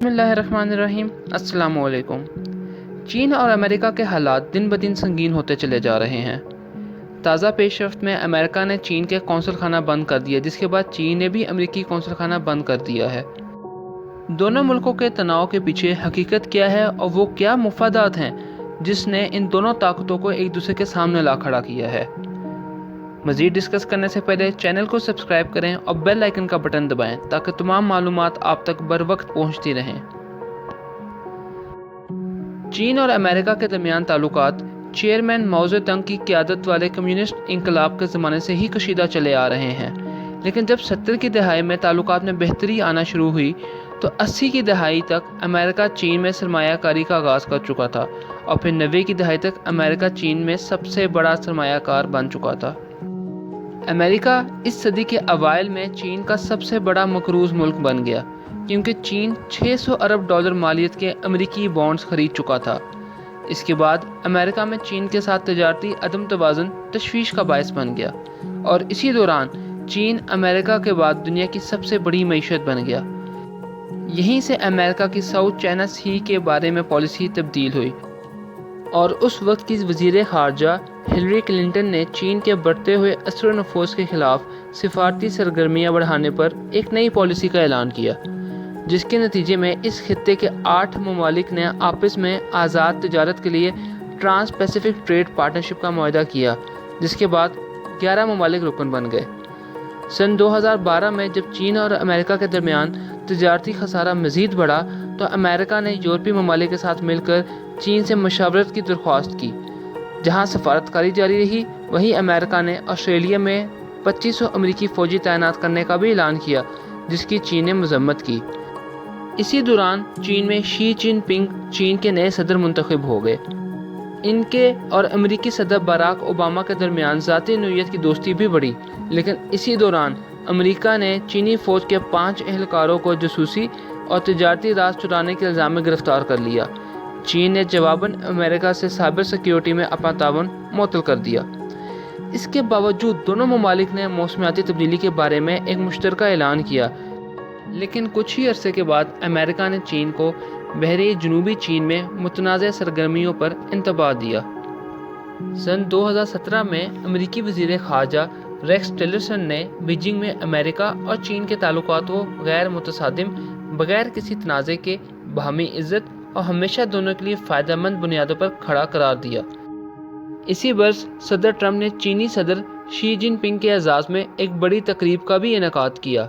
بسم اللہ الرحمن الرحیم۔ السلام علیکم۔ چین اور امریکہ کے حالات دن بدن سنگین ہوتے چلے جا رہے ہیں۔ تازہ پیش رفت میں امریکہ نے چین کے قونصل خانہ بند کر دیا، جس کے بعد چین نے بھی امریکی قونصل خانہ بند کر دیا ہے۔ دونوں ملکوں کے تناؤ کے پیچھے حقیقت کیا ہے اور وہ کیا مفادات ہیں جس نے ان دونوں طاقتوں کو ایک دوسرے کے سامنے لا کھڑا کیا ہے؟ مزید ڈسکس کرنے سے پہلے چینل کو سبسکرائب کریں اور بیل آئیکن کا بٹن دبائیں تاکہ تمام معلومات آپ تک بر وقت پہنچتی رہیں۔ چین اور امریکہ کے درمیان تعلقات چیئرمین ماؤ زے تونگ کی قیادت والے کمیونسٹ انقلاب کے زمانے سے ہی کشیدہ چلے آ رہے ہیں، لیکن جب 70 کی دہائی میں تعلقات میں بہتری آنا شروع ہوئی تو 80 کی دہائی تک امریکہ چین میں سرمایہ کاری کا آغاز کر چکا تھا اور پھر 90 کی دہائی تک امریکہ چین میں سب سے بڑا سرمایہ کار بن چکا تھا۔ امریکہ اس صدی کے اوائل میں چین کا سب سے بڑا مقروض ملک بن گیا، کیونکہ چین 600 ارب ڈالر مالیت کے امریکی بانڈز خرید چکا تھا۔ اس کے بعد امریکہ میں چین کے ساتھ تجارتی عدم توازن تشویش کا باعث بن گیا اور اسی دوران چین امریکہ کے بعد دنیا کی سب سے بڑی معیشت بن گیا۔ یہیں سے امریکہ کی ساؤتھ چائنا سی کے بارے میں پالیسی تبدیل ہوئی اور اس وقت کی وزیر خارجہ ہلری کلنٹن نے چین کے بڑھتے ہوئے اثر و نفوذ کے خلاف سفارتی سرگرمیاں بڑھانے پر ایک نئی پالیسی کا اعلان کیا، جس کے نتیجے میں اس خطے کے 8 ممالک نے آپس میں آزاد تجارت کے لیے ٹرانس پیسیفک ٹریڈ پارٹنرشپ کا معاہدہ کیا، جس کے بعد 11 ممالک رکن بن گئے۔ سن 2012 میں جب چین اور امریکہ کے درمیان تجارتی خسارہ مزید بڑھا تو امریکہ نے یورپی ممالک کے ساتھ مل کر چین سے مشاورت کی درخواست کی۔ جہاں سفارتکاری جاری رہی، وہیں امریکہ نے آسٹریلیا میں 2500 امریکی فوجی تعینات کرنے کا بھی اعلان کیا، جس کی چین نے مذمت کی۔ اسی دوران چین میں شی جن پنگ چین کے نئے صدر منتخب ہو گئے۔ ان کے اور امریکی صدر باراک اوباما کے درمیان ذاتی نوعیت کی دوستی بھی بڑھی، لیکن اسی دوران امریکہ نے چینی فوج کے 5 اہلکاروں کو جاسوسی اور تجارتی راز چرانے کے الزام میں گرفتار کر لیا۔ چین نے جواباً امریکہ سے سائبر سیکیورٹی میں اپنا تعاون معطل کر دیا۔ اس کے باوجود دونوں ممالک نے موسمیاتی تبدیلی کے بارے میں ایک مشترکہ اعلان کیا، لیکن کچھ ہی عرصے کے بعد امریکہ نے چین کو بحیرہ جنوبی چین میں متنازع سرگرمیوں پر انتباہ دیا۔ سن 2017 میں امریکی وزیر خارجہ ریکس ٹیلرسن نے بیجنگ میں امریکہ اور چین کے تعلقات کو غیر متصادم، بغیر کسی تنازع کے، باہمی عزت اور ہمیشہ دونوں کے لیے فائدہ مند بنیادوں پر کھڑا قرار دیا۔ اسی برس صدر ٹرمپ نے چینی صدر شی جن پنگ کے اعزاز میں ایک بڑی تقریب کا بھی انعقاد کیا۔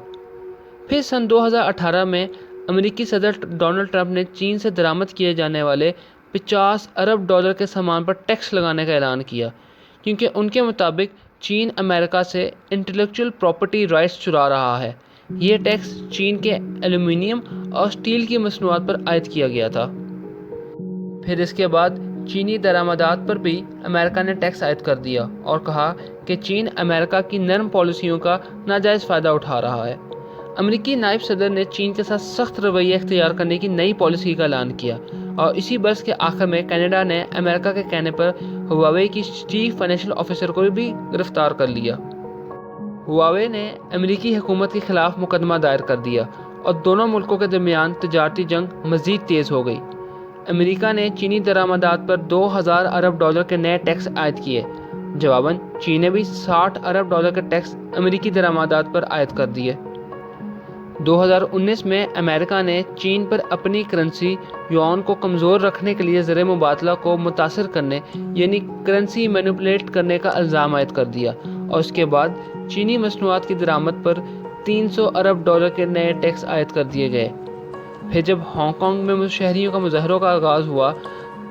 پھر سن 2018 میں امریکی صدر ڈونلڈ ٹرمپ نے چین سے درآمد کیے جانے والے 50 ارب ڈالر کے سامان پر ٹیکس لگانے کا اعلان کیا، کیونکہ ان کے مطابق چین امریکہ سے انٹلیکچوئل پراپرٹی رائٹس چرا رہا ہے۔ یہ ٹیکس چین کے ایلومینیم اور اسٹیل کی مصنوعات پر عائد کیا گیا تھا۔ پھر اس کے بعد چینی درآمدات پر بھی امریکہ نے ٹیکس عائد کر دیا اور کہا کہ چین امریکہ کی نرم پالیسیوں کا ناجائز فائدہ اٹھا رہا ہے۔ امریکی نائب صدر نے چین کے ساتھ سخت رویہ اختیار کرنے کی نئی پالیسی کا اعلان کیا اور اسی برس کے آخر میں کینیڈا نے امریکہ کے کہنے پر ہواوے کی چیف فائنینشیل آفیسر کو بھی گرفتار کر لیا۔ ہواوے نے امریکی حکومت کے خلاف مقدمہ دائر کر دیا اور دونوں ملکوں کے درمیان تجارتی جنگ مزید تیز ہو گئی۔ امریکہ نے چینی درآمدات پر 2000 ارب ڈالر کے نئے ٹیکس عائد کیے۔ جواباً چین نے بھی 60 ارب ڈالر کے ٹیکس امریکی درآمدات پر عائد کر دیے۔ 2019 میں امریکہ نے چین پر اپنی کرنسی یوان کو کمزور رکھنے کے لیے زر مبادلہ کو متاثر کرنے یعنی کرنسی مینیپولیٹ کرنے کا الزام عائد کر دیا اور اس کے بعد چینی مصنوعات کی درآمد پر 300 ارب ڈالر کے نئے ٹیکس عائد کر دیے گئے۔ پھر جب ہانگ کانگ میں شہریوں کا مظاہروں کا آغاز ہوا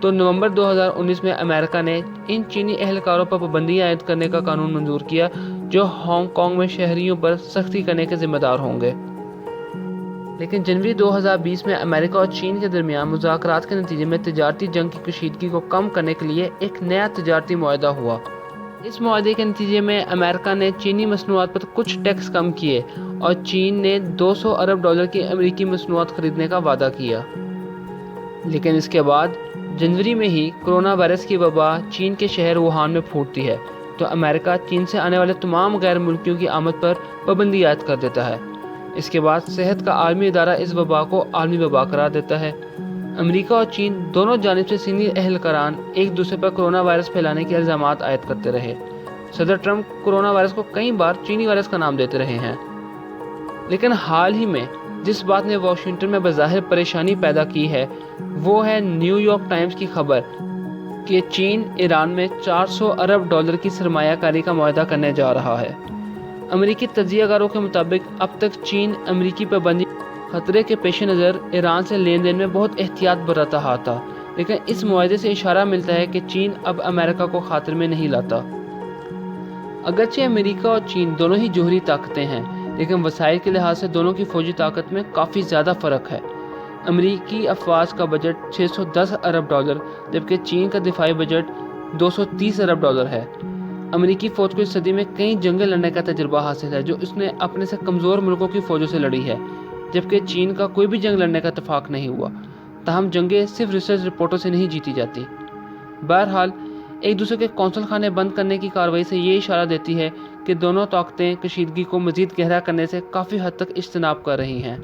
تو نومبر 2019 میں امریکہ نے ان چینی اہلکاروں پر پابندی عائد کرنے کا قانون منظور کیا جو ہانگ کانگ میں شہریوں پر سختی کرنے کے ذمہ دار ہوں گے۔ لیکن جنوری 2020 میں امریکہ اور چین کے درمیان مذاکرات کے نتیجے میں تجارتی جنگ کی کشیدگی کو کم کرنے کے لیے ایک نیا تجارتی معاہدہ ہوا۔ اس معاہدے کے نتیجے میں امریکہ نے چینی مصنوعات پر کچھ ٹیکس کم کیے اور چین نے 200 ارب ڈالر کی امریکی مصنوعات خریدنے کا وعدہ کیا۔ لیکن اس کے بعد جنوری میں ہی کرونا وائرس کی وبا چین کے شہر ووہان میں پھوٹتی ہے تو امریکہ چین سے آنے والے تمام غیر ملکیوں کی آمد پر پابندی عائد کر دیتا ہے۔ اس کے بعد صحت کا عالمی ادارہ اس وبا کو عالمی وبا قرار دیتا ہے۔ امریکہ اور چین دونوں جانب سے سینئر اہلکاران ایک دوسرے پر کرونا وائرس پھیلانے کے الزامات عائد کرتے رہے۔ صدر ٹرمپ کرونا وائرس کو کئی بار چینی وائرس کا نام دیتے رہے ہیں، لیکن حال ہی میں جس بات نے واشنگٹن میں بظاہر پریشانی پیدا کی ہے وہ ہے نیو یارک ٹائمز کی خبر کہ چین ایران میں $400 ارب کی سرمایہ کاری کا معاہدہ کرنے جا رہا ہے۔ امریکی تجزیہ کاروں کے مطابق اب تک چین امریکی پابندی خطرے کے پیش نظر ایران سے لین دین میں بہت احتیاط برت رہا تھا، لیکن اس معاہدے سے اشارہ ملتا ہے کہ چین اب امریکہ کو خاطر میں نہیں لاتا۔ اگرچہ امریکہ اور چین دونوں ہی جوہری طاقتیں ہیں، لیکن وسائل کے لحاظ سے دونوں کی فوجی طاقت میں کافی زیادہ فرق ہے۔ امریکی افواج کا بجٹ $610 ارب جبکہ چین کا دفاعی بجٹ $230 ارب ہے۔ امریکی فوج کو اس صدی میں کئی جنگیں لڑنے کا تجربہ حاصل ہے جو اس نے اپنے سے کمزور ملکوں کی فوجوں سے لڑی ہے، جبکہ چین کا کوئی بھی جنگ لڑنے کا اتفاق نہیں ہوا۔ تاہم جنگیں صرف ریسرچ رپورٹوں سے نہیں جیتی جاتی۔ بہرحال ایک دوسرے کے قونصل خانے بند کرنے کی کارروائی سے یہ اشارہ دیتی ہے کہ دونوں طاقتیں کشیدگی کو مزید گہرا کرنے سے کافی حد تک اجتناب کر رہی ہیں۔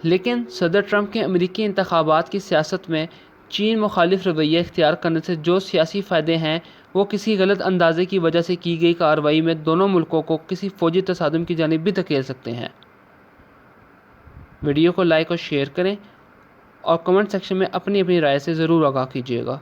لیکن صدر ٹرمپ کے امریکی انتخابات کی سیاست میں چین مخالف رویہ اختیار کرنے سے جو سیاسی فائدے ہیں وہ کسی غلط اندازے کی وجہ سے کی گئی کارروائی میں دونوں ملکوں کو کسی فوجی تصادم کی جانب بھی دھکیل سکتے ہیں۔ ویڈیو کو لائک اور شیئر کریں اور کمنٹ سیکشن میں اپنی رائے سے ضرور آگاہ کیجیے گا۔